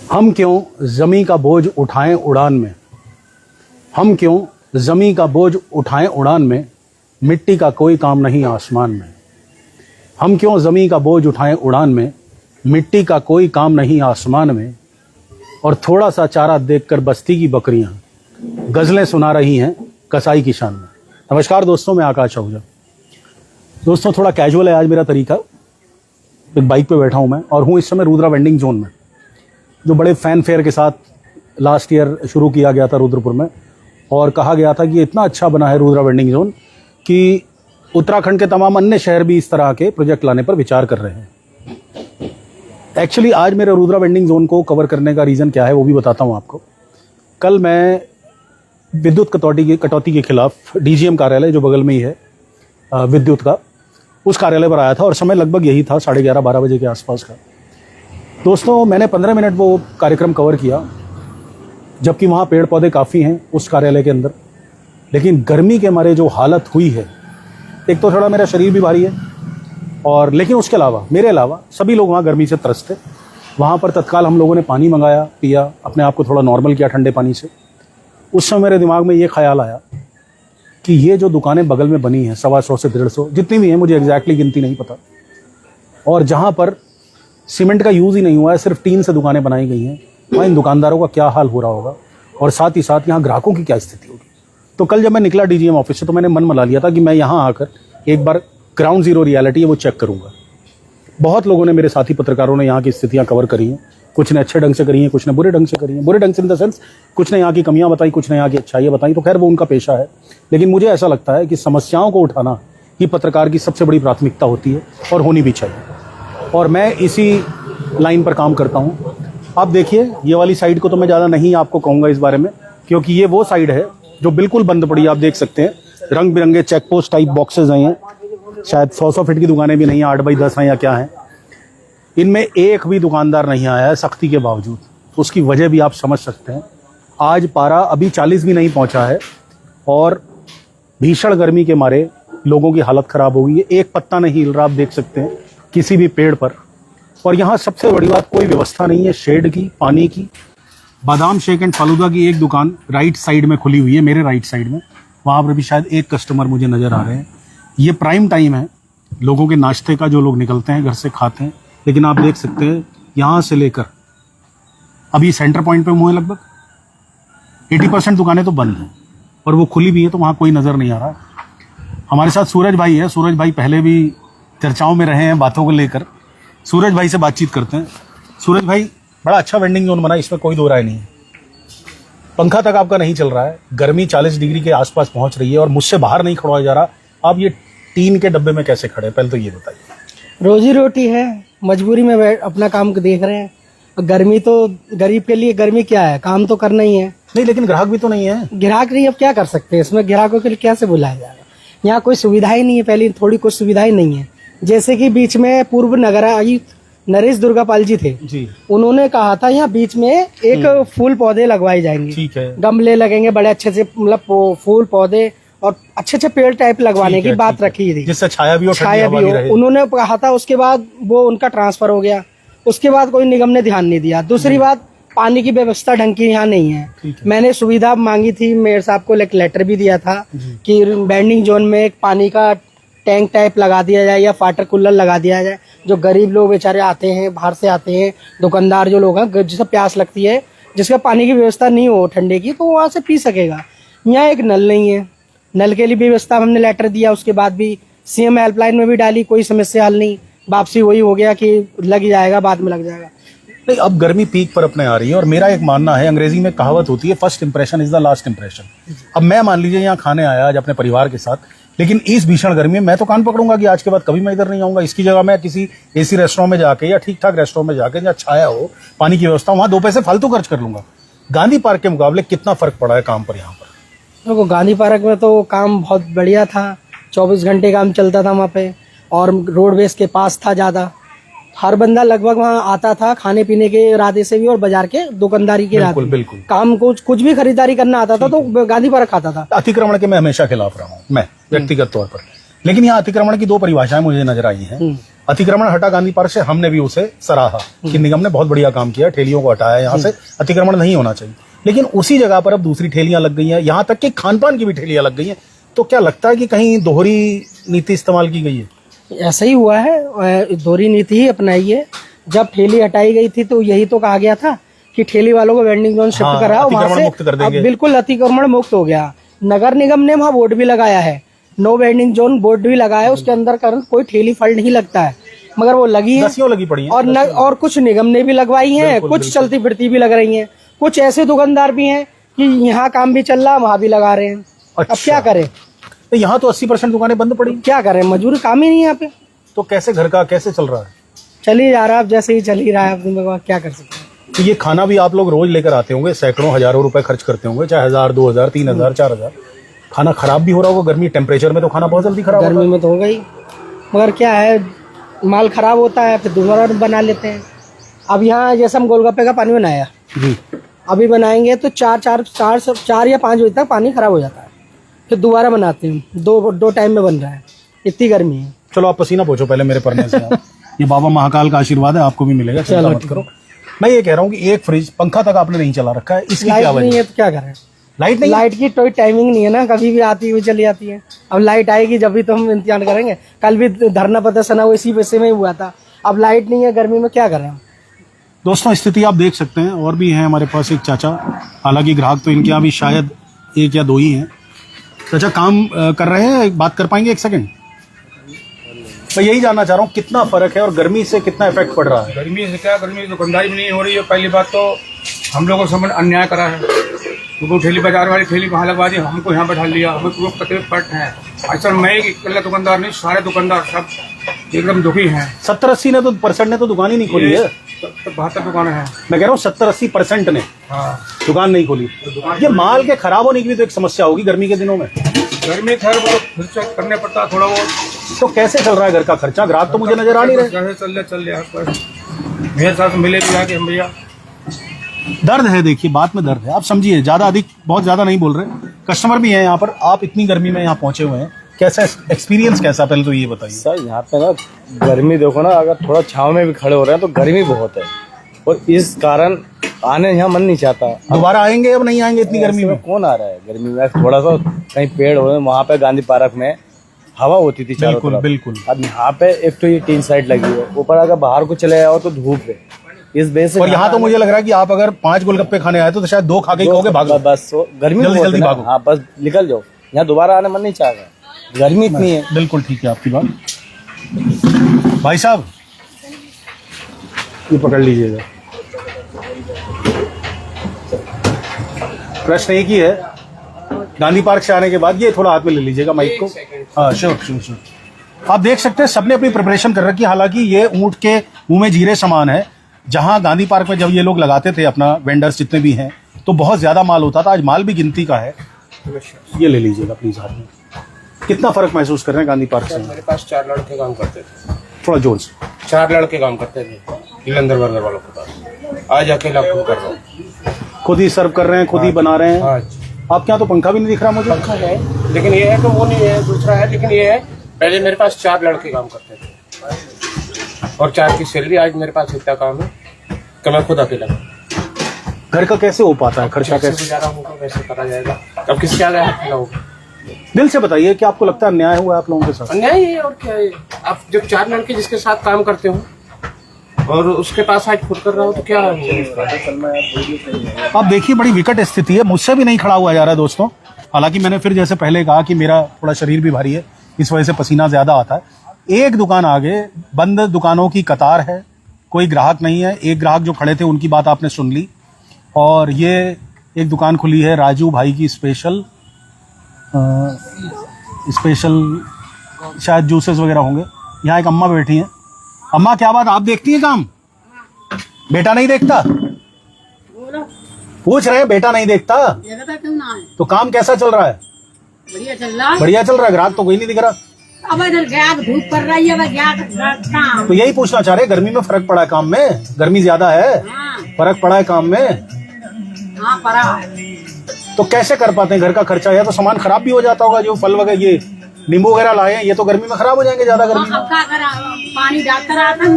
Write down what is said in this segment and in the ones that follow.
हम क्यों ज़मीं का बोझ उठाएं उड़ान में, हम क्यों ज़मीं का बोझ उठाएं उड़ान में, मिट्टी का कोई काम नहीं आसमान में। हम क्यों ज़मीं का बोझ उठाएं उड़ान में, मिट्टी का कोई काम नहीं आसमान में। और थोड़ा सा चारा देखकर बस्ती की बकरियां गज़लें सुना रही हैं कसाई की शान में। नमस्कार दोस्तों, मैं आकाश आहूजा। दोस्तों, थोड़ा कैजुअल है आज मेरा तरीका। एक बाइक पे बैठा हूँ मैं और हूँ इस समय रुद्रा वेंडिंग जोन में, जो बड़े फैन फेयर के साथ लास्ट ईयर शुरू किया गया था रुद्रपुर में। और कहा गया था कि इतना अच्छा बना है रुद्रा वेंडिंग जोन कि उत्तराखंड के तमाम अन्य शहर भी इस तरह के प्रोजेक्ट लाने पर विचार कर रहे हैं। एक्चुअली आज मेरे रुद्रा वेंडिंग जोन को कवर करने का रीज़न क्या है वो भी बताता हूँ आपको। कल मैं विद्युत कटौती के खिलाफ डीजीएम कार्यालय जो बगल में ही है विद्युत का, उस कार्यालय पर आया था और समय लगभग यही था 11:30-12 बजे के आसपास का। दोस्तों, मैंने 15 मिनट वो कार्यक्रम कवर किया, जबकि वहाँ पेड़ पौधे काफ़ी हैं उस कार्यालय के अंदर। लेकिन गर्मी के मारे जो हालत हुई है, एक तो थोड़ा मेरा शरीर भी भारी है और लेकिन उसके अलावा मेरे अलावा सभी लोग वहाँ गर्मी से त्रस्त थे। वहाँ पर तत्काल हम लोगों ने पानी मंगाया, पिया, अपने आप को थोड़ा नॉर्मल किया ठंडे पानी से। उस समय मेरे दिमाग में ये ख्याल आया कि ये जो दुकानें बगल में बनी हैं 125 से 150 जितनी भी हैं, मुझे एग्जैक्टली गिनती नहीं पता, और जहाँ पर सीमेंट का यूज़ ही नहीं हुआ है, सिर्फ टीन से दुकानें बनाई गई हैं, वहाँ इन दुकानदारों का क्या हाल हो रहा होगा और साथ ही साथ यहाँ ग्राहकों की क्या स्थिति होगी। तो कल जब मैं निकला डीजीएम ऑफिस से तो मैंने मन बना लिया था कि मैं यहाँ आकर एक बार ग्राउंड ज़ीरो रियलिटी है वो चेक करूँगा। बहुत लोगों ने, मेरे साथी पत्रकारों ने यहाँ की स्थितियाँ कवर करी हैं। कुछ ने अच्छे ढंग से करी हैं, कुछ ने बुरे ढंग से करी हैं। बुरे ढंग से इन द सेंस, कुछ ने यहाँ की कमियाँ बताई, कुछ ने यहाँ की अच्छाइयाँ बताई। तो खैर वो उनका पेशा है, लेकिन मुझे ऐसा लगता है कि समस्याओं को उठाना ही पत्रकार की सबसे बड़ी प्राथमिकता होती है और होनी भी चाहिए। और मैं इसी लाइन पर काम करता हूँ। आप देखिए, ये वाली साइड को तो मैं ज़्यादा नहीं आपको कहूँगा इस बारे में, क्योंकि ये वो साइड है जो बिल्कुल बंद पड़ी है। आप देख सकते हैं रंग बिरंगे चेक पोस्ट टाइप बॉक्सेज हैं, शायद 100 फीट की दुकानें भी नहीं है, 8x10 हैं या क्या है। इनमें एक भी दुकानदार नहीं आया है सख्ती के बावजूद। उसकी वजह भी आप समझ सकते हैं। आज पारा अभी 40 भी नहीं पहुंचा है और भीषण गर्मी के मारे लोगों की हालत खराब हो गई है। एक पत्ता नहीं हिल रहा, आप देख सकते हैं किसी भी पेड़ पर। और यहाँ सबसे बड़ी बात, कोई व्यवस्था नहीं है शेड की, पानी की। बादाम शेक एंड फालूदा की एक दुकान राइट साइड में खुली हुई है, मेरे राइट साइड में। वहाँ पर भी शायद एक कस्टमर मुझे नज़र आ रहे हैं। ये प्राइम टाइम है लोगों के नाश्ते का, जो लोग निकलते हैं घर से खाते हैं। लेकिन आप देख सकते हैं यहाँ से लेकर अभी सेंटर पॉइंट पे मुँह लगभग 80% दुकानें तो बंद हैं और वो खुली भी है, तो वहाँ कोई नज़र नहीं आ रहा। हमारे साथ सूरज भाई है। सूरज भाई पहले भी चर्चाओं में रहे हैं बातों को लेकर। सूरज भाई से बातचीत करते हैं। सूरज भाई, बड़ा अच्छा वेंडिंग जोन बना, इसमें कोई दो राय नहीं है। पंखा तक आपका नहीं चल रहा है, गर्मी 40 डिग्री के आसपास पहुंच रही है और मुझसे बाहर नहीं खड़ा जा रहा। आप ये टीन के डब्बे में कैसे खड़े, पहले तो ये बताइए। रोजी रोटी है, मजबूरी में अपना काम देख रहे हैं। गर्मी तो गरीब के लिए गर्मी क्या है, काम तो करना ही है। नहीं, लेकिन ग्राहक भी तो नहीं है। ग्राहक नहीं, अब क्या कर सकते हैं इसमें, ग्राहकों के लिए कैसे बुलाया जाएगा। यहाँ कोई सुविधा ही नहीं है, पहले थोड़ी कुछ सुविधाएं नहीं है। जैसे कि बीच में पूर्व नगर आयुक्त नरेश दुर्गापाल जी थे जी, उन्होंने कहा था यहाँ बीच में एक फूल पौधे लगवाए जाएंगे। ठीक है, गमले लगेंगे बड़े अच्छे से, मतलब फूल पौधे और अच्छे अच्छे पेड़ टाइप लगवाने की बात रखी थी, जिससे छाया भी हो, छाया भी हो, उन्होंने कहा था। उसके बाद वो उनका ट्रांसफर हो गया। उसके बाद कोई निगम ने ध्यान नहीं दिया। दूसरी बात, पानी की व्यवस्था ढंग की यहाँ नहीं है। मैंने सुविधा मांगी थी, मेयर साहब को एक लेटर भी दिया था कि वेंडिंग जोन में एक पानी का टैंक टाइप लगा दिया जाए या वाटर कूलर लगा दिया जाए। जो गरीब लोग बेचारे आते हैं, बाहर से आते हैं, दुकानदार जो लोग हैं, जिसे प्यास लगती है, जिसका पानी की व्यवस्था नहीं हो ठंडे की, तो वहाँ से पी सकेगा। यहाँ एक नल नहीं है, नल के लिए व्यवस्था हमने लेटर दिया। उसके बाद भी सीएम हेल्पलाइन में भी डाली, कोई समस्या हल नहीं। वापसी वही हो गया कि लग जाएगा, बाद में लग जाएगा। नहीं, अब गर्मी पीक पर अपने आ रही है और मेरा एक मानना है, अंग्रेजी में कहावत होती है, first impression is the last impression. अब मैं मान लीजिए यहाँ खाने आया आज अपने परिवार के साथ, लेकिन इस भीषण गर्मी में मैं तो कान पकड़ूंगा कि आज के बाद कभी मैं इधर नहीं आऊंगा। इसकी जगह मैं किसी एसी रेस्टोरेंट में जाके या ठीक ठाक रेस्टोरेंट में जाके जहाँ छाया हो, पानी की व्यवस्था, वहाँ 2 पैसे फालतू खर्च कर लूंगा। गांधी पार्क के मुकाबले कितना फर्क पड़ा है काम पर यहाँ पर? देखो, गांधी पार्क में तो काम बहुत बढ़िया था, 24 घंटे काम चलता था वहाँ पे और रोडवेज के पास था ज़्यादा। हर बंदा लगभग वहाँ आता था खाने पीने के इरादे से भी और बाजार के दुकानदारी के इरादे से। बिल्कुल। काम कुछ भी खरीदारी करना आता था तो गांधी पार्क आता था। अतिक्रमण के मैं हमेशा खिलाफ रहा हूँ, मैं व्यक्तिगत तौर पर। लेकिन यहाँ अतिक्रमण की 2 परिभाषाएं मुझे नजर आई हैं। अतिक्रमण हटा गांधी पार्क से, हमने भी उसे सराहा कि निगम ने बहुत बढ़िया काम किया, ठेलियों को हटाया, यहाँ से अतिक्रमण नहीं होना चाहिए। लेकिन उसी जगह पर अब दूसरी ठेलियां लग गई हैं, यहाँ तक कि खान पान की भी ठेलियां लग गई हैं। तो क्या लगता है कि कहीं दोहरी नीति इस्तेमाल की गई है? ऐसा ही हुआ है, दोहरी नीति ही अपनाई है। जब ठेली हटाई गई थी तो यही तो कहा गया था कि ठेली वालों को वेंडिंग जोन शिफ्ट कराओ, वहां से मुक्त कर देंगे। अब बिल्कुल अतिक्रमण मुक्त हो गया। नगर निगम ने वहाँ बोर्ड भी लगाया है, नो वेंडिंग जोन बोर्ड भी लगाया है, उसके अंदर करंट कोई ठेली फल नहीं लगता है, मगर वो लगी है, दसियों लगी पड़ी है। और कुछ निगम ने भी लगवाई हैं, कुछ चलती फिरती भी लग रही हैं, कुछ ऐसे दुकानदार भी हैं कि यहाँ काम भी चल रहा है वहाँ भी लगा रहे हैं। अब क्या करें? तो यहाँ तो 80% दुकानें बंद पड़ी, क्या करें, मजबूरी, काम ही नहीं है यहाँ पे। तो कैसे घर का कैसे चल रहा है? चल ही जा रहा है, अब जैसे ही चल ही रहा है, अब क्या कर सकते हैं। तो ये खाना भी आप लोग रोज लेकर आते होंगे, सैकड़ों हजारों रुपए खर्च करते होंगे, चाहे 1000, 2000, 3000, 4000। खाना खराब भी हो रहा होगा, गर्मी टेम्परेचर में तो खाना बहुत जल्दी खराब होता है। गर्मी में तो होगा ही, मगर क्या है, माल खराब होता है फिर दोबारा बना लेते हैं। अब यहाँ जैसे हम गोलगप्पे का पानी बनाया जी, अभी बनाएंगे तो 4 या 5 बजे तक पानी खराब हो जाता है, फिर दोबारा बनाते हैं, दो टाइम में बन रहा है, इतनी गर्मी है। चलो आप पसीना पोछो पहले मेरे पढ़ने से। ये बाबा महाकाल का आशीर्वाद है, आपको भी मिलेगा, चिंता मत करो। मैं ये कह रहा हूँ कि एक फ्रिज, पंखा तक आपने नहीं चला रखा है, इसकी क्या वजह? नहीं है तो क्या करें, लाइट नहीं, लाइट की कोई टाइमिंग नहीं है ना, कभी भी आती हुई चली जाती है। अब लाइट आएगी जब भी तो हम इंतजार करेंगे। कल भी धरना प्रदर्शन वो इसी पैसे में ही हुआ था। अब लाइट नहीं है, गर्मी में क्या करें। दोस्तों स्थिति आप देख सकते हैं। और भी हैं हमारे पास एक चाचा, हालांकि ग्राहक तो इनके यहाँ भी शायद 1 या 2 ही हैं। चाचा काम कर रहे हैं, बात कर पाएंगे 1 सेकंड? मैं यही जानना चाह रहा हूँ कितना फर्क है और गर्मी से कितना इफेक्ट पड़ रहा है? गर्मी से क्या, गर्मी से दुकानदारी भी नहीं हो रही है। पहली बात तो हम लोगों को समझ अन्याय करा है, क्योंकि ठेली बाजार वाली ठेली वहाँ लगवा दी, हमको यहाँ बैठा लिया, हमें पूरा तकलीफ पड़ है। ऐसा मैं ही अकेला दुकानदार नहीं, सारे दुकानदार सब एकदम दुखी हैं। 70-80 ने तो परसेंट ने तो दुकान ही नहीं खोली है। 72 दुकानें हैं। मैं कह रहा हूँ 70-80% ने हाँ, दुकान नहीं खोली। ये माल के खराब होने की भी तो एक समस्या होगी गर्मी के दिनों में। गर्मी खैर वो तो फिर से करने पड़ता है थोड़ा बहुत। तो कैसे चल रहा है घर का खर्चा? ग्राहक तो मुझे नजर आ नहीं रहे। जैसे चल रहा बस, मेरे साथ मिले भी आके हम भैया। दर्द है, देखिए बात में दर्द है, आप समझिए, ज्यादा अधिक बहुत ज्यादा नहीं बोल रहे। कस्टमर भी हैं यहाँ पर, आप इतनी गर्मी में यहाँ पहुंचे हुए हैं, कैसा एक्सपीरियंस कैसा, पहले तो ये बताइए। सर यहाँ पे ना गर्मी देखो ना, अगर थोड़ा छांव में भी खड़े हो रहे हैं तो गर्मी बहुत है, और इस कारण आने यहाँ मन नहीं चाहता। दोबारा आएंगे अब नहीं आएंगे इतनी गर्मी में? कौन आ रहा है गर्मी में? थोड़ा सा कहीं पेड़ हो, वहाँ पे गांधी पार्क में हवा होती थी चारों तरफ। बिल्कुल। अब यहाँ पे एक तो ये 3 साइड लगी है, ऊपर अगर बाहर को चले जाओ तो धूप है, इस वजह से। और यहाँ तो मुझे लग रहा है कि आप अगर 5 गोलगप्पे खाने आए तो शायद 2 खा के कहोगे भागो। बस गर्मी जल्दी भागो। हाँ, बस निकल जाओ, यहाँ दोबारा आने मन नहीं चाह रहा, गर्मी इतनी है। बिल्कुल ठीक है आपकी बात। भाई साहब ये पकड़ लीजिएगा। प्रश्न एक ही है, गांधी पार्क से आने के बाद ये थोड़ा हाथ में ले लीजिएगा माइक को। हाँ श्योर। आप देख सकते हैं सबने अपनी प्रिपरेशन कर रखी है। हालांकि ये ऊंट के मुंह में जीरे समान है। जहां गांधी पार्क में जब ये लोग लगाते थे अपना, वेंडर्स जितने भी हैं, तो बहुत ज्यादा माल होता था। आज माल भी गिनती का है। ये ले लीजिएगा प्लीज हाथ में। कितना फर्क महसूस कर रहे हैं गांधी पार्क से? मेरे पास 4 लड़के काम करते थे, थोड़ा जोर से। 4 लड़के काम करते थे जलंधर बर्गर वालों के पास। आज अकेला खुद कर रहा हूँ, खुद ही सर्व कर रहे हैं, खुद ही बना रहे हैं। आज आपके यहाँ तो पंखा भी नहीं दिख रहा मुझे। पंखा है लेकिन ये है कि वो नहीं है, दूसरा है। लेकिन ये है, पहले मेरे पास 4 लड़के काम करते थे और 4 की सैलरी। आज मेरे पास इतना काम है कि मैं खुद अकेला। घर का कैसे हो पाता है खर्चा? कैसे गुजारा होगा वैसे करा जाएगा, अब किसके आगे हाथ फैलाओगे? दिल से बताइए कि आपको लगता है अन्याय हुआ है आप लोगों के साथ? अन्याय है और क्या है। आप जब 4 लड़के जिसके साथ काम करते हो और उसके पास आज खुद कर रहा हो तो क्या है? आप देखिए बड़ी विकट स्थिति है, मुझसे भी नहीं खड़ा हुआ जा रहा है दोस्तों। हालांकि मैंने फिर जैसे पहले कहा कि मेरा थोड़ा शरीर भी भारी है, इस वजह से पसीना ज्यादा आता है। एक दुकान आगे बंद दुकानों की कतार है, कोई ग्राहक नहीं है। एक ग्राहक जो खड़े थे उनकी बात आपने सुन ली। और ये एक दुकान खुली है राजू भाई की, स्पेशल शायद जूसेस वगैरह होंगे। यहाँ एक अम्मा बैठी हैं। अम्मा क्या बात, आप देखती हैं काम? बेटा नहीं देखता? पूछ रहे हैं, बेटा नहीं देखता क्यों ना है? तो काम कैसा चल रहा है? बढ़िया चल रहा है। बढ़िया चल रहा है, ग्राहक तो कोई नहीं दिख रहा। अब इधर गया धूप पड़ रही है, गया काम। तो यही पूछना चाह रहे हैं, गर्मी में फर्क पड़ा है काम में? गर्मी ज्यादा है, हाँ, फर्क पड़ा है काम में? हाँ पड़ा है। तो कैसे कर पाते हैं घर का खर्चा? या तो सामान खराब भी हो जाता होगा, जो फल वगैरह ये नींबू वगैरह लाए हैं, ये तो गर्मी में खराब हो जाएंगे ज्यादा गर्मी में। अब क्या करा, पानी डालता रहा था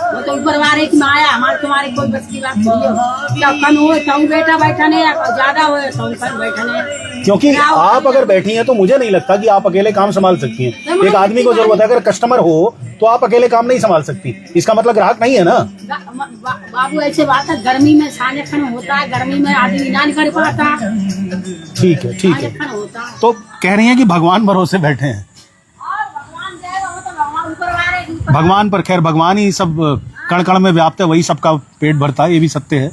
वो तो ऊपर वाले की माया, हमारे तुम्हारी कोई बस की बात नहीं है। क्या कम हुए तो बेटा बैठा नहीं, ज्यादा हुए तो पर बैठा नहीं। क्योंकि आप अगर बैठी हैं तो मुझे नहीं लगता कि आप अकेले काम संभाल सकती हैं। एक आदमी को जरूरत है, अगर कस्टमर हो तो आप अकेले काम नहीं संभाल सकती, इसका मतलब ग्राहक नहीं है ना। बाबू ऐसे बात है, गर्मी में साने खन होता है, गर्मी में आदमी ना कर पाता। ठीक है, ठीक है। खन होता है तो कह रही हैं कि भगवान भरोसे बैठे हैं। भगवान जाएगा वो तो भगवान ऊपर वाले भगवान पर खैर, भगवान ही सब कण कण में व्याप्त है, वही सबका पेट भरता है, ये भी सत्य है।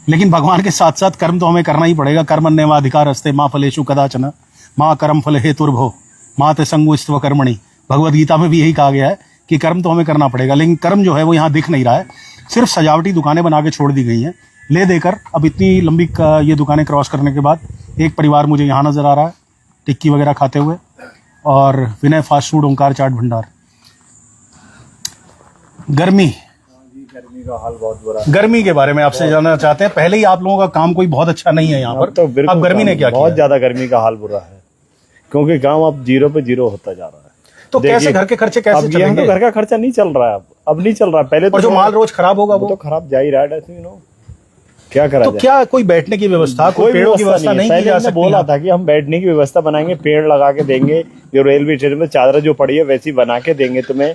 लेकिन भगवान के साथ साथ कर्म तो हमें करना ही पड़ेगा। कर्मण्येवाधिकार अस्ते माँ फलेषु कदाचन माँ कर्म फल हेतुर्भो माँ ते संगुस्त्व कर्मणि। भगवद गीता में भी यही कहा गया है कि कर्म तो हमें करना पड़ेगा, लेकिन कर्म जो है वो यहाँ दिख नहीं रहा है। सिर्फ सजावटी दुकानें बना के छोड़ दी गई हैं ले देकर। अब इतनी लंबी ये दुकानें क्रॉस करने के बाद एक परिवार मुझे यहाँ नजर आ रहा है टिक्की वगैरह खाते हुए, और विनय फास्ट फूड, ओंकार चाट भंडार। गर्मी का हाल बहुत बुरा है। गर्मी के बारे में आपसे जानना चाहते हैं। पहले ही आप लोगों का काम कोई बहुत अच्छा नहीं है यहाँ पर, तो बिल्कुल अब गर्मी ने क्या बहुत किया? ज्यादा गर्मी का हाल बुरा है, क्योंकि काम अब 0 पे 0 होता जा रहा है। तो कैसे घर के खर्चे कैसे अब यहाँ तो चलेंगे? घर का खर्चा नहीं चल रहा है, अब नहीं चल रहा है। पहले और तो जो माल रोज खराब होगा वो तो खराब जा ही रहा है, क्या करा तो जाए। क्या कोई बैठने की व्यवस्था, कोई पेड़ों की व्यवस्था नहीं की पहले जा हमने सकती? बोला था कि हम बैठने की व्यवस्था बनाएंगे, पेड़ लगा के देंगे, जो रेलवे स्टेशन में चादर जो पड़ी है वैसी बना के देंगे तुम्हें।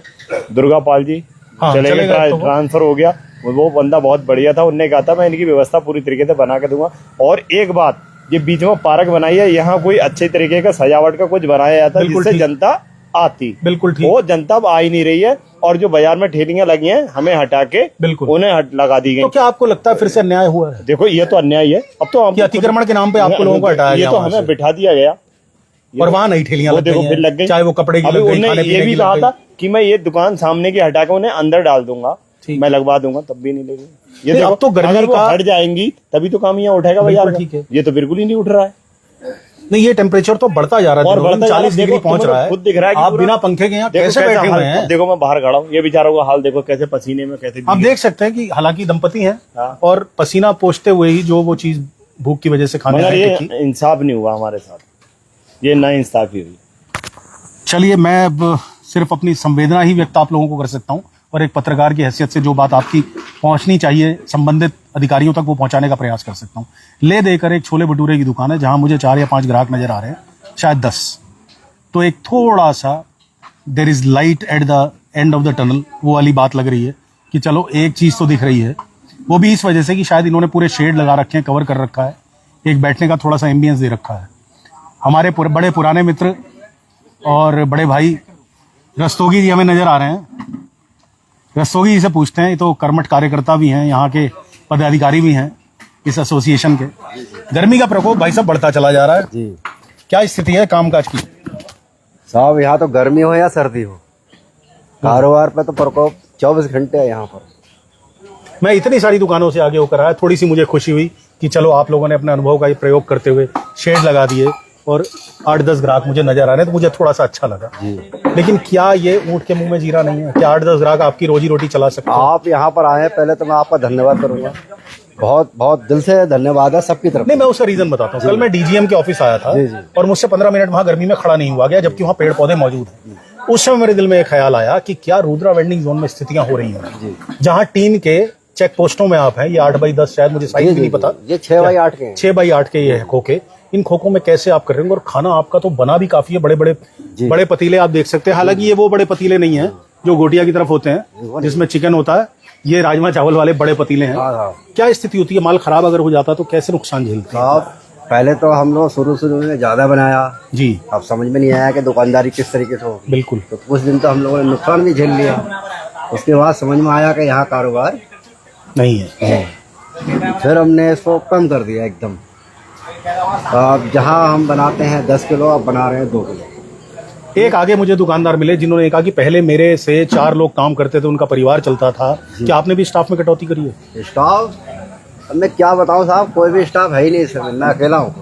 दुर्गा पाल जी हाँ, चलेगा, ट्रांसफर हो गया, वो बंदा बहुत बढ़िया था, उनने कहा था मैं इनकी व्यवस्था पूरी तरीके से बना के दूंगा। और एक बात, ये बीच में पार्क बनाई है, यहाँ कोई अच्छे तरीके का सजावट का कुछ बनाया जाता है जिससे जनता आती। बिल्कुल ठीक। वो जनता अब आ ही नहीं रही है, और जो बाजार में ठेलियां लगी हैं हमें हटा के बिल्कुल उन्हें लगा दी गई। तो क्या आपको लगता है फिर से अन्याय हुआ है? देखो ये तो अन्याय है। अब तो हम अतिक्रमण के नाम पे आपको लोगों को हटाया ये गया तो वहाँ हमें से। बिठा दिया गया, और वहाँ नहीं ठेलियां वो लग देखो गई फिर लग हैं, गई, चाहे वो कपड़े की अभी लग गई, उन्हें खाने ये पीने भी की कहा लग था गई। कि मैं ये दुकान सामने की हटा के उन्हें अंदर डाल दूंगा, ठीक। मैं लगवा दूंगा, तब भी नहीं लगी। ये नहीं, देखो, अब तो गर्मी अगर वो का- हट जाएंगी तभी तो काम यहाँ उठेगा बिल्कुल बाजार ठीक है। में। ये तो बिल्कुल ही नहीं उठ रहा है, नहीं, ये टेम्परेचर तो बढ़ता जा रहा है, और दिनों दिन बढ़ता जा रहा है। 40 डिग्री देखो, पहुंच तुम्हें रहा है। खुद दिख रहा है कि आप पूरा- बिना पंखे के यहाँ देखो कैसे कैसा बैठे हाल- हुए हैं? देखो मैं बाहर खड़ा हूँ, ये बेचारों का हाल देखो, कैसे पसीने में कैसे आप देख सकते हैं कि हालांकि दंपति हैं हाँ। और पसीना पोंछते हुए ही जो वो चीज भूख की वजह से खाने मगर आए ये टिक्की। इंसाफ नहीं हुआ हमारे साथ, ये ना इंसाफी हुई। चलिए, मैं अब सिर्फ अपनी संवेदना ही व्यक्त आप लोगों को कर सकता हूँ, और एक पत्रकार की हैसियत से जो बात आपकी पहुंचनी चाहिए संबंधित अधिकारियों तक वो पहुंचाने का प्रयास कर सकता हूँ। ले देकर एक छोले भटूरे की दुकान है जहां मुझे 4 या 5 ग्राहक नजर आ रहे हैं, शायद 10। तो एक थोड़ा सा there is light at the end of the tunnel, वो वाली बात लग रही है कि चलो एक चीज तो दिख रही है। वो भी इस वजह से कि शायद इन्होंने पूरे शेड लगा रखे हैं, कवर कर रखा है, एक बैठने का थोड़ा सा एम्बियंस दे रखा है। हमारे बड़े पुराने मित्र और बड़े भाई रस्तोगी जी हमें नजर आ रहे हैं। रस्तोगी जी से पूछते हैं, ये तो कर्मठ कार्यकर्ता भी हैं, यहाँ के पदाधिकारी भी हैं इस एसोसिएशन के। गर्मी का प्रकोप भाई साहब बढ़ता चला जा रहा है, जी क्या स्थिति है कामकाज की? साहब, यहाँ तो गर्मी हो या सर्दी हो, कारोबार पे तो प्रकोप 24 घंटे है यहाँ पर। मैं इतनी सारी दुकानों से आगे होकर आया, थोड़ी सी मुझे खुशी हुई कि चलो आप लोगों ने अपने अनुभव का ये प्रयोग करते हुए शेड लगा दिए और 8-10 ग्राहक मुझे नजर आ रहे हैं, तो मुझे थोड़ा सा अच्छा लगा। लेकिन क्या ये ऊँट के मुंह में जीरा नहीं है? क्या 8-10 ग्राहक आपकी रोजी रोटी चला सकते हैं? आप यहाँ पर आए हैं, पहले तो मैं आपका धन्यवाद करूंगा, बहुत बहुत दिल से धन्यवाद है सबकी तरफ। नहीं, मैं उसका रीजन बताता हूँ। कल मैं डीजीएम के ऑफिस आया था और मुझसे 15 मिनट वहां गर्मी में खड़ा नहीं हुआ गया, जबकि वहां पेड़ पौधे मौजूद हैं। उस समय मेरे दिल में एक ख्याल आया कि क्या रुद्रा वेंडिंग जोन में स्थितियां हो रही हैं, जहां टीन के चेक पोस्टों में आप हैं, ये 8x10 शायद, मुझे साइज भी नहीं पता, ये 6x8 के हैं। 6x8 के ये खोखे, इन खोखों में कैसे आप कर रहे हैं? और खाना आपका तो बना भी काफी है, बड़े बड़े पतीले आप देख सकते हैं। हालांकि ये वो बड़े पतीले नहीं है जो गोटिया की तरफ होते हैं जिसमें चिकन होता है, ये राजमा चावल वाले बड़े पतीले हैं। क्या स्थिति होती है? माल खराब अगर हो जाता तो कैसे नुकसान झेलते हैं? साहब, पहले तो हम लोग शुरू में ज्यादा बनाया जी, अब समझ में नहीं आया कि दुकानदारी किस तरीके से हो, बिल्कुल। तो कुछ दिन तो हम लोगों ने नुकसान भी झेल लिया। उसके बाद समझ में आया कि यहाँ कारोबार नहीं है। फिर हमने इसको कम कर दिया एकदम। अब जहाँ हम बनाते हैं 10 किलो, अब बना रहे हैं 2 किलो। एक आगे मुझे दुकानदार मिले जिन्होंने कहा कि पहले मेरे से 4 लोग काम करते थे, उनका परिवार चलता था, क्या आपने भी स्टाफ में कटौती करी है? स्टाफ, अब मैं क्या बताऊं साहब, कोई भी स्टाफ है ही नहीं सर, मैं अकेला हूँ।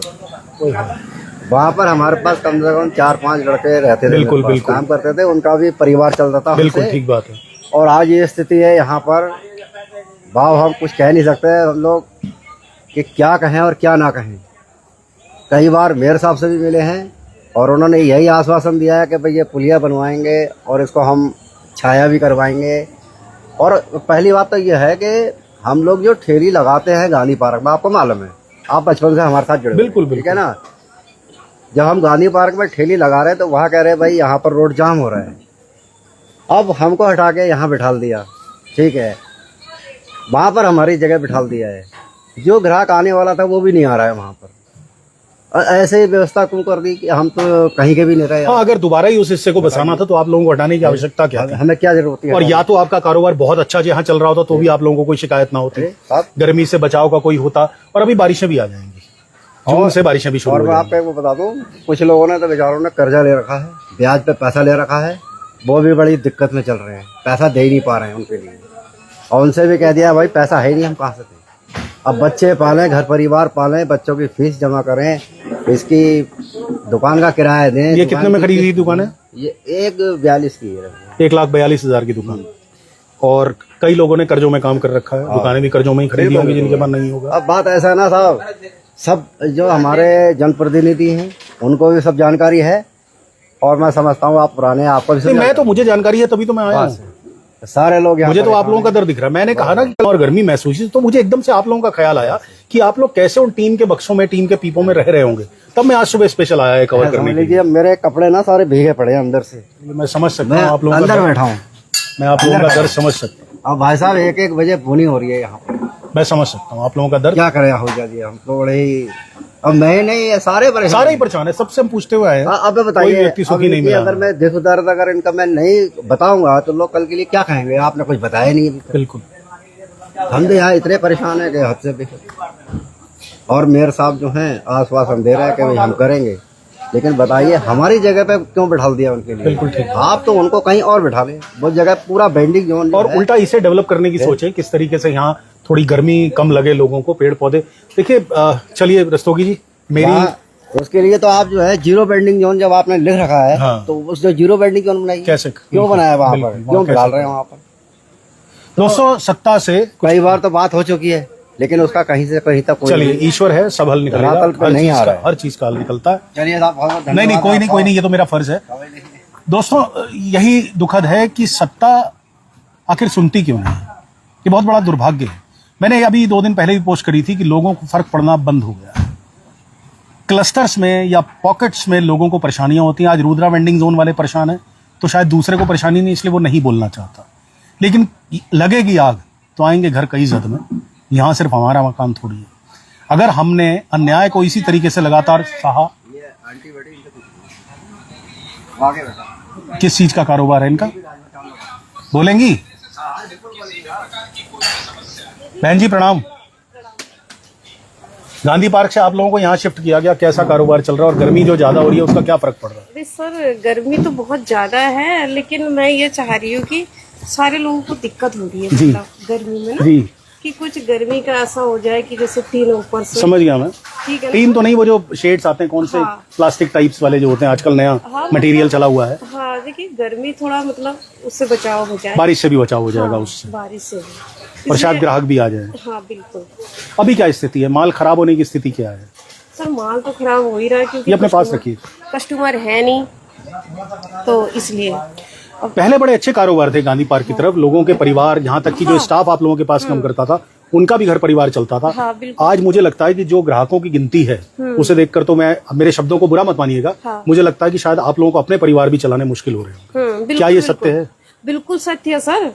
वहाँ पर हमारे पास कम से कम 4-5 लड़के रहते थे, बिल्कुल, मेरे पास बिल्कुल। काम करते थे, उनका भी परिवार चलता था बिल्कुल हमसे। ठीक बात है। और आज ये स्थिति है यहाँ पर, भाव हम कुछ कह नहीं सकते हम लोग कि क्या कहें और क्या ना कहें। कई बार मेयर साहब से भी मिले हैं, और उन्होंने यही आश्वासन दिया है कि भाई ये पुलिया बनवाएंगे और इसको हम छाया भी करवाएंगे। और पहली बात तो ये है कि हम लोग जो ठेली लगाते हैं गांधी पार्क में, आपको मालूम है, आप बचपन से हमारे साथ जुड़े, बिल्कुल, ठीक है ना। जब हम गांधी पार्क में ठेली लगा रहे हैं तो वहाँ कह रहे हैं भाई यहाँ पर रोड जाम हो रहा है। अब हमको हटा के यहाँ बिठाल दिया, ठीक है, वहाँ पर हमारी जगह बिठाल दिया है। जो ग्राहक आने वाला था वो भी नहीं आ रहा है वहाँ पर। और ऐसे ही व्यवस्था क्यों कर दी कि हम तो कहीं के भी नहीं रहे। हाँ, अगर दोबारा ही उस हिस्से को बसाना था तो आप लोगों को हटाने की आवश्यकता क्या थी? हमें क्या जरूरत है? और या तो आपका कारोबार बहुत अच्छा जहाँ चल रहा होता तो भी आप लोगों को कोई शिकायत ना होती, गर्मी से बचाव का कोई होता। और अभी बारिशें भी आ जाएंगी, जून से बारिशें भी शुरू और हो मैं जाएंगी। आपको बता दूं, कुछ लोगों ने तो बेचारों ने कर्जा ले रखा है, ब्याज पे पैसा ले रखा है, वो भी बड़ी दिक्कत में चल रहे हैं, पैसा दे ही नहीं पा रहे हैं उनके लिए। और उनसे भी कह दिया भाई पैसा है ही नहीं, हम कहाँ से दें। अब बच्चे पालें, घर परिवार पालें, बच्चों की फीस जमा करें, इसकी दुकान का किराया दें। ये कितने में खरीदी थी दुकान है? ये 1,42 की है, 1,42,000 की दुकान। और कई लोगों ने कर्जों में काम कर रखा है, दुकानें भी कर्जों में ही खरीदी होंगी जिनके पास नहीं होगा। अब बात ऐसा है ना साहब, सब जो हमारे जनप्रतिनिधि हैं उनको भी सब जानकारी है। और मैं समझता हूँ आप पुराने, आपको भी सब मैं तो, मुझे जानकारी है तभी तो मैं आया हूँ। सारे लोग यहाँ मुझे तो आप लोगों का दर्द दिख रहा है। मैंने कहा ना कि और गर्मी महसूस हुई तो मुझे एकदम से आप लोगों का ख्याल आया कि आप लोग कैसे उन टीम के बक्सों में, टीम के पीपों में रह रहे होंगे। तब मैं आज सुबह स्पेशल आया है कवर करने के लिए। मेरे कपड़े ना सारे भीगे पड़े हैं अंदर से। मैं समझ सकता हूँ आप लोगों अंदर का, बैठा हूँ, मैं आप लोगों का दर्द समझ सकता हूँ। अब भाई साहब 1-1 बजे पूनी हो रही है यहाँ पर। मैं समझ सकता हूँ आप लोगों का दर्द। क्या करें हो जाती है, हम तो बड़े ही, अब मैं नहीं, ये सारे परेशान, सारे ही परेशान है, सबसे हम पूछते हुए आए हैं। अब कोई बताइए, व्यक्ति सुखी नहीं मिला। अगर मैं देखो अगर इनका मैं नहीं बताऊंगा तो लोग कल के लिए क्या कहेंगे, आपने कुछ बताया नहीं अभी तक। बिल्कुल, हम तो यहाँ इतने परेशान है कि हद से भी। और मेयर साहब जो हैं आश्वासन दे रहे हैं कि भाई हम करेंगे, लेकिन बताइए हमारी जगह पे क्यों बिठा दिया उनके लिए? बिल्कुल ठीक। आप तो उनको कहीं और बिठा लें, वो जगह पूरा बेंडिंग जोन। और उल्टा इसे डेवलप करने की सोच है, किस तरीके से यहाँ थोड़ी गर्मी कम लगे लोगों को, पेड़ पौधे। देखिए चलिए रस्तोगी जी, मेरी उसके लिए तो आप जो है जीरो बेंडिंग जोन जब आपने लिख रखा है, हाँ। तो उस जो जीरो बेंडिंग जोन बनाई, कैसे क्यों बनाया वहाँ पर, क्यों डाल रहे हैं वहाँ पर? 270 से कई बार तो बात हो चुकी है, लेकिन उसका कहीं से कहीं तक चलिए, ईश्वर है, सब हल निकलेगा। धरातल पे नहीं आ रहा है। हर चीज का हल निकलता है। चलिए साहब, बहुत बहुत नहीं, कोई नहीं, ये तो मेरा फर्ज है। दोस्तों, यही दुखद है कि सत्ता आखिर सुनती क्यों नहीं। ये बहुत बड़ा दुर्भाग्य है। मैंने अभी 2 दिन पहले भी पोस्ट करी थी कि लोगों को फर्क पड़ना बंद हो गया है। क्लस्टर्स में या पॉकेट्स में लोगों को परेशानियां होती हैं। आज रुद्रा वेंडिंग जोन वाले परेशान हैं तो शायद दूसरे को परेशानी नहीं, इसलिए वो नहीं बोलना चाहता। लेकिन लगेगी आग तो आएंगे घर कई जद में। यहाँ सिर्फ हमारा मकान थोड़ी है। अगर हमने अन्याय को इसी तरीके से लगातार सहा। किस चीज का कारोबार है इनका, बोलेंगी? बहन जी प्रणाम। गांधी पार्क से आप लोगों को यहाँ शिफ्ट किया गया, कैसा कारोबार चल रहा है? और गर्मी जो ज्यादा हो रही है उसका क्या फर्क पड़ रहा है? अरे सर, गर्मी तो बहुत ज्यादा है, लेकिन मैं ये चाह रही हूँ कि सारे लोगों को दिक्कत हो रही है जी। मतलब गर्मी में ना, जी, कि कुछ गर्मी का ऐसा हो जाए कि जैसे टीन ऊपर से, समझ गया मैं। ठीक है ना? टीन तो नहीं, वो जो शेड्स आते हैं कौन से, हाँ। प्लास्टिक टाइप्स वाले जो होते हैं, आजकल नया हाँ, मटेरियल चला हुआ है। हाँ, देखिए गर्मी थोड़ा मतलब उससे बचाव हो जाए, बारिश से भी बचाव हो जाएगा हाँ, उससे, बारिश से भी। और शायद इसलिए- ग्राहक भी आ जाए। हाँ बिल्कुल। अभी क्या स्थिति है, माल खराब होने की स्थिति क्या है? सर माल तो खराब हो ही रहा है, क्योंकि ये अपने पास रखिए। कस्टमर है नहीं, तो इसलिए। पहले बड़े अच्छे कारोबार थे गांधी पार्क की तरफ, लोगों के परिवार, यहाँ तक कि जो स्टाफ आप लोगों के पास काम करता था उनका भी घर परिवार चलता था। हाँ, बिल्कुल। आज मुझे लगता है कि जो ग्राहकों की गिनती है उसे देखकर तो मैं, मेरे शब्दों को बुरा मत मानिएगा, हाँ। मुझे लगता है कि शायद आप लोगों को अपने परिवार भी चलाने मुश्किल हो रहे हैं। बिल्कुल, क्या ये सत्य है? बिल्कुल सत्य है सर।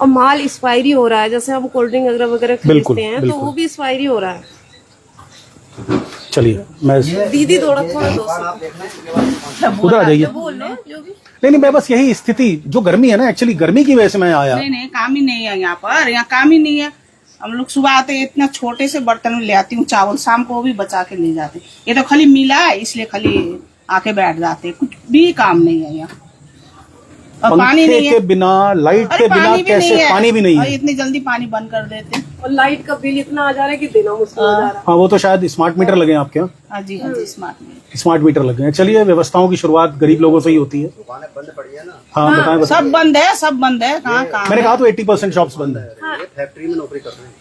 और माल एक्सपायरी हो रहा है, जैसे हम कोल्ड ड्रिंक वगैरह बिल्कुल, खरीदते हैं तो बिल्कुल। वो भी एक्सपायरी हो रहा है। चलिए, मैं दीदी थोड़ा दोस्त उधर आ जाइए। बोल लो जो भी। नहीं, मैं बस यही स्थिति, जो गर्मी है ना, एक्चुअली गर्मी की वजह से मैं आया। नहीं, काम ही नहीं है यहाँ पर, यहाँ काम ही नहीं है। हम लोग सुबह आते हैं, इतना छोटे से बर्तन में ले आती हूँ चावल, शाम को वो भी बचा के ले जाते। ये तो खाली मिला है, इसलिए खाली आके बैठ जाते, कुछ भी काम नहीं है यहाँ। और पानी पंखे नहीं के है, बिना, लाइट अरे के बिना पानी भी कैसे? नहीं है। पानी भी नहीं और है। इतनी जल्दी पानी बंद कर देते। और लाइट का बिल इतना आ जा रहा है कि देना मुश्किल हो जा रहा है। हाँ, वो तो शायद स्मार्ट मीटर लगे हैं आपके यहाँ। हाँ जी, स्मार्ट में स्मार्ट मीटर लगे हैं। चलिए, व्यवस्थाओं की शुरुआत गरीब लोगों से ही होती है। दुकानें बंद पड़ी है ना, हाँ, बताएं। सब बंद है, सब बंद है। कहाँ काम मैंने कहा तो 80% शॉप्स बंद है। ये फैक्ट्री में नौकरी कर रहे हैं।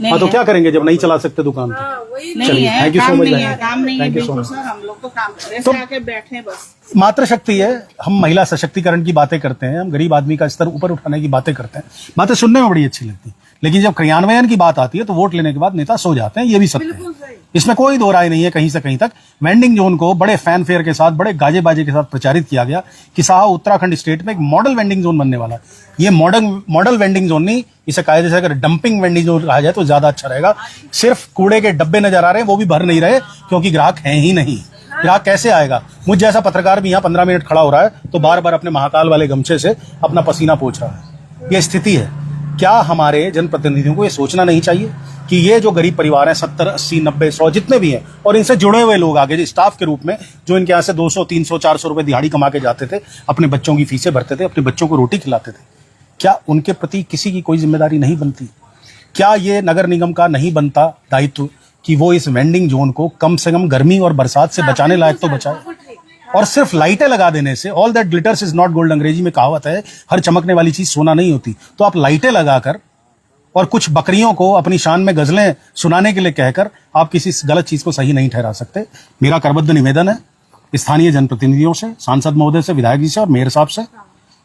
नहीं हाँ तो है। क्या करेंगे जब नहीं चला सकते दुकान तो? नहीं चलिए, है, thank you so काम much, नहीं बहन। है, काम नहीं है Thank you so बिल्कुल much। सर। हम लोग तो काम करे तो- से आके बैठे हैं बस। मातृशक्ति है, हम महिला सशक्तिकरण की बातें करते हैं, हम गरीब आदमी का स्तर ऊपर उठाने की बातें करते हैं, बातें सुनने में बड़ी अच्छी लगती, लेकिन जब क्रियान्वयन की बात आती है तो वोट लेने के बाद नेता सो जाते हैं, ये भी सत्य है। इसमें कोई दो राय नहीं है कहीं से कहीं तक। वेंडिंग जोन को बड़े फैन फेयर के साथ, बड़े गाजे बाजे के साथ प्रचारित किया गया कि साहब उत्तराखंड स्टेट में एक मॉडल वेंडिंग जोन बनने वाला है। ये मॉडल वेंडिंग जोन नहीं, इसे कायदे से अगर डंपिंग वेंडिंग जोन कहा जाए तो ज्यादा अच्छा रहेगा। सिर्फ कूड़े के डब्बे नजर आ रहे हैं, वो भी भर नहीं रहे क्योंकि ग्राहक है ही नहीं। ग्राहक कैसे आएगा? मुझ जैसा पत्रकार भी यहाँ 15 मिनट खड़ा हो रहा है तो बार बार अपने महाकाल वाले गमछे से अपना पसीना पोंछ रहा है। ये स्थिति है। क्या हमारे जनप्रतिनिधियों को ये सोचना नहीं चाहिए कि ये जो गरीब परिवार हैं 70, 80, 90, 100 जितने भी हैं और इनसे जुड़े हुए लोग आगे स्टाफ के रूप में जो इनके यहाँ से 200, 300, 400 रुपए दिहाड़ी कमा के जाते थे, अपने बच्चों की फीसें भरते थे, अपने बच्चों को रोटी खिलाते थे, क्या उनके प्रति किसी की कोई जिम्मेदारी नहीं बनती? क्या ये नगर निगम का नहीं बनता दायित्व कि वो इस वेंडिंग जोन को कम से कम गर्मी और बरसात से बचाने लायक तो बचाए? और सिर्फ लाइटें लगा देने से, all that glitters is not gold, अंग्रेजी में कहावत है, हर चमकने वाली चीज सोना नहीं होती। तो आप लाइटें लगाकर और कुछ बकरियों को अपनी शान में गजलें सुनाने के लिए कहकर आप किसी गलत चीज को सही नहीं ठहरा सकते। मेरा करबद्ध निवेदन है स्थानीय जनप्रतिनिधियों से, सांसद महोदय से, विधायक जी से और मेयर साहब से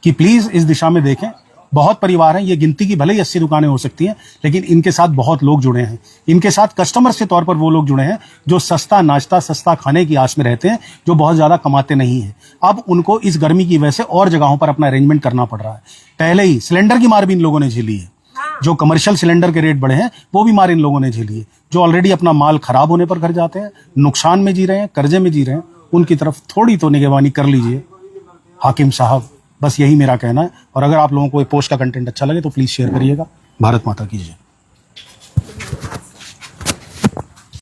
कि प्लीज इस दिशा में देखें। बहुत परिवार हैं, ये गिनती की भले ही 80 दुकानें हो सकती हैं, लेकिन इनके साथ बहुत लोग जुड़े हैं। इनके साथ कस्टमर्स के तौर पर वो लोग जुड़े हैं जो सस्ता नाश्ता, सस्ता खाने की आस में रहते हैं, जो बहुत ज्यादा कमाते नहीं हैं। अब उनको इस गर्मी की वजह से और जगहों पर अपना अरेंजमेंट करना पड़ रहा है। पहले ही सिलेंडर की मार भी इन लोगों ने झेली है। जो कमर्शियल सिलेंडर के रेट बढ़े हैं वो भी मार इन लोगों ने झेली है। जो ऑलरेडी अपना माल खराब होने पर घर जाते हैं, नुकसान में जी रहे हैं, कर्जे में जी रहे हैं, उनकी तरफ थोड़ी तो निगरानी कर लीजिए हाकिम साहब। बस यही मेरा कहना है। और अगर आप लोगों को ये पोस्ट का कंटेंट अच्छा लगे तो प्लीज शेयर करिएगा। भारत माता की जय।